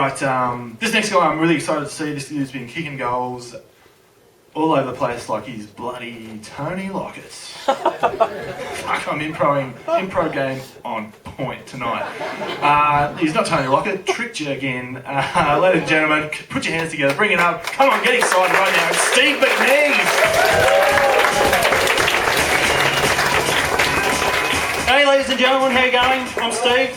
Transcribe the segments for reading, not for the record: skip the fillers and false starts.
Right, this next guy I'm really excited to see. This dude's been kicking goals all over the place like he's bloody Tony Lockett. Fuck, I'm impro game on point tonight. He's not Tony Lockett, tricked you again. Ladies and gentlemen, put your hands together, bring it up. Come on, get excited right now. It's Steve McNees. Hey ladies and gentlemen, how you going? I'm Steve.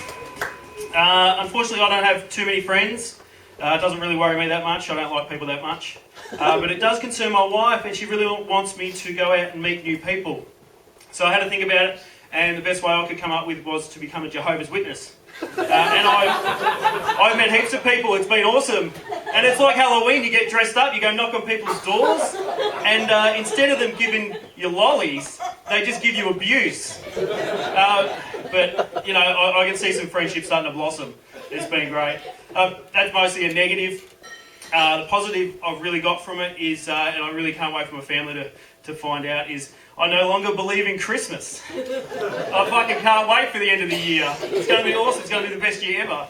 Unfortunately I don't have too many friends. It doesn't really worry me that much, I don't like people that much. But it does concern my wife, and she really wants me to go out and meet new people. So I had to think about it, and the best way I could come up with was to become a Jehovah's Witness. And I've met heaps of people, it's been awesome. And it's like Halloween, you get dressed up, you go knock on people's doors, and instead of them giving you lollies, they just give you abuse. But, you know, I can see some friendships starting to blossom. It's been great. That's mostly a negative. The positive I've really got from it is, and I really can't wait for my family to find out, is I no longer believe in Christmas. I fucking can't wait for the end of the year. It's going to be awesome. It's going to be the best year ever.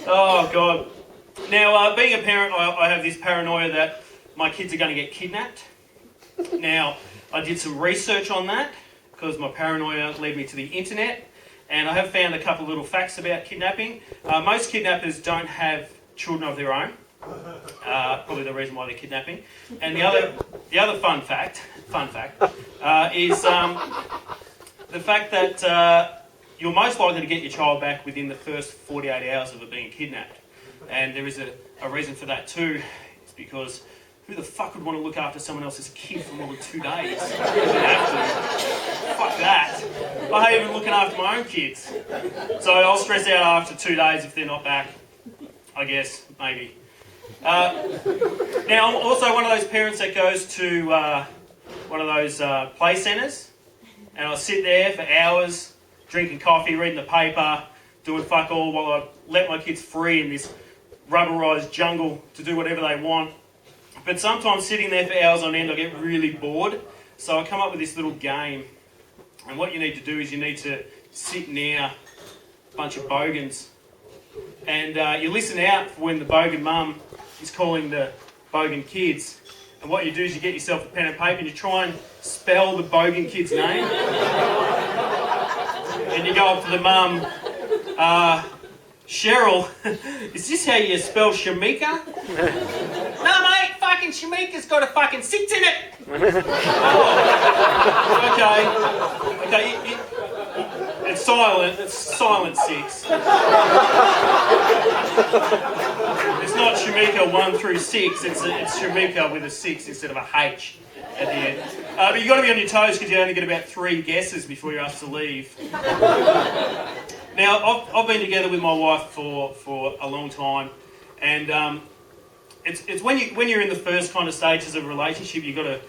Oh, God. Now, being a parent, I have this paranoia that my kids are going to get kidnapped. Now, I did some research on that because my paranoia led me to the internet, and I have found a couple of little facts about kidnapping. Most kidnappers don't have children of their own. Probably the reason why they're kidnapping. And the other fun fact is the fact that you're most likely to get your child back within the first 48 hours of it being kidnapped. And there is a reason for that too. It's because who the fuck would want to look after someone else's kid for more than 2 days? Fuck that. I hate even looking after my own kids. So I'll stress out after 2 days if they're not back. I guess, maybe. Now, I'm also one of those parents that goes to one of those play centres, and I'll sit there for hours drinking coffee, reading the paper, doing fuck all while I let my kids free in this rubberised jungle to do whatever they want. But sometimes sitting there for hours on end I get really bored, so I come up with this little game. And what you need to do is you need to sit near a bunch of bogans, and you listen out for when the bogan mum is calling the bogan kids. And what you do is you get yourself a pen and paper and you try and spell the bogan kid's name. And you go up to the mum, Cheryl, is this how you spell Shamika? No mate, fucking Shamika's got a fucking 6 in it. Oh, okay, it's silent 6. It's not Shamika 1 through 6, it's Shamika with a 6 instead of a H at the end. But you've got to be on your toes because you only get about 3 guesses before you're asked to leave. Now, I've been together with my wife for a long time, and it's when you're in the first kind of stages of a relationship, you've got to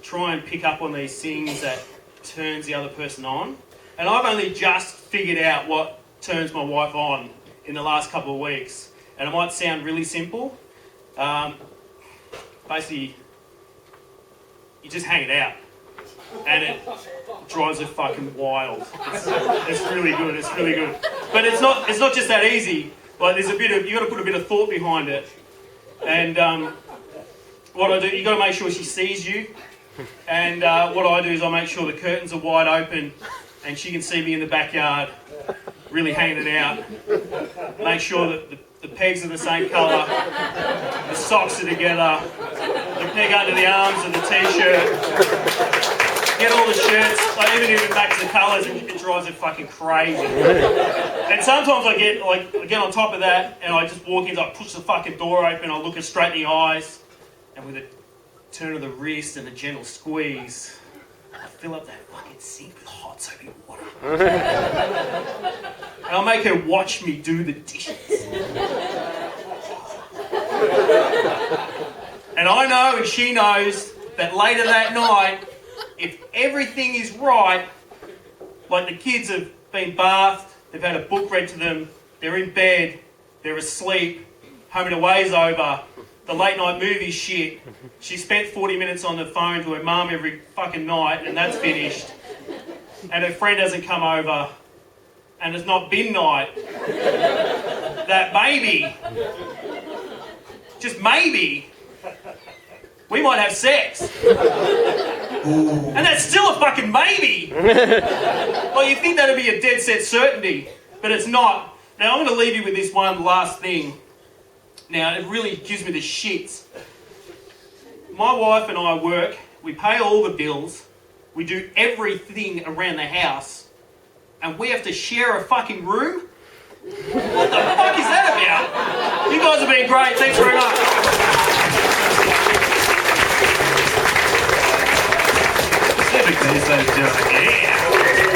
try and pick up on these things that turns the other person on. And I've only just figured out what turns my wife on in the last couple of weeks. And it might sound really simple. Basically, you just hang it out. And it drives her fucking wild. It's really good, it's really good. But it's not just that easy. Like you've got to put a bit of thought behind it. And what I do, you've got to make sure she sees you. And what I do is I make sure the curtains are wide open and she can see me in the backyard, really hanging it out. Make sure that the pegs are the same colour, the socks are together, the peg under the arms of the t-shirt. Get all the shirts, like even if it matches the colours, and it drives her fucking crazy. And sometimes I get on top of that and I just walk in, I push the fucking door open, I look her straight in the eyes, and with a turn of the wrist and a gentle squeeze, I fill up that fucking sink with hot soapy water. And I'll make her watch me do the dishes. And I know and she knows that later that night, if everything is right, like the kids have been bathed, they've had a book read to them, they're in bed, they're asleep, home and away's over, the late night movie shit, she spent 40 minutes on the phone to her mum every fucking night and that's finished, and her friend hasn't come over, and it's not bin night, that maybe, just maybe, we might have sex. And that's still a fucking maybe. Well, you'd think that'd be a dead set certainty, but it's not. Now, I'm going to leave you with this one last thing. Now, it really gives me the shits. My wife and I work, we pay all the bills, we do everything around the house, and we have to share a fucking room? What the fuck is that about? You guys have been great. Thanks very much.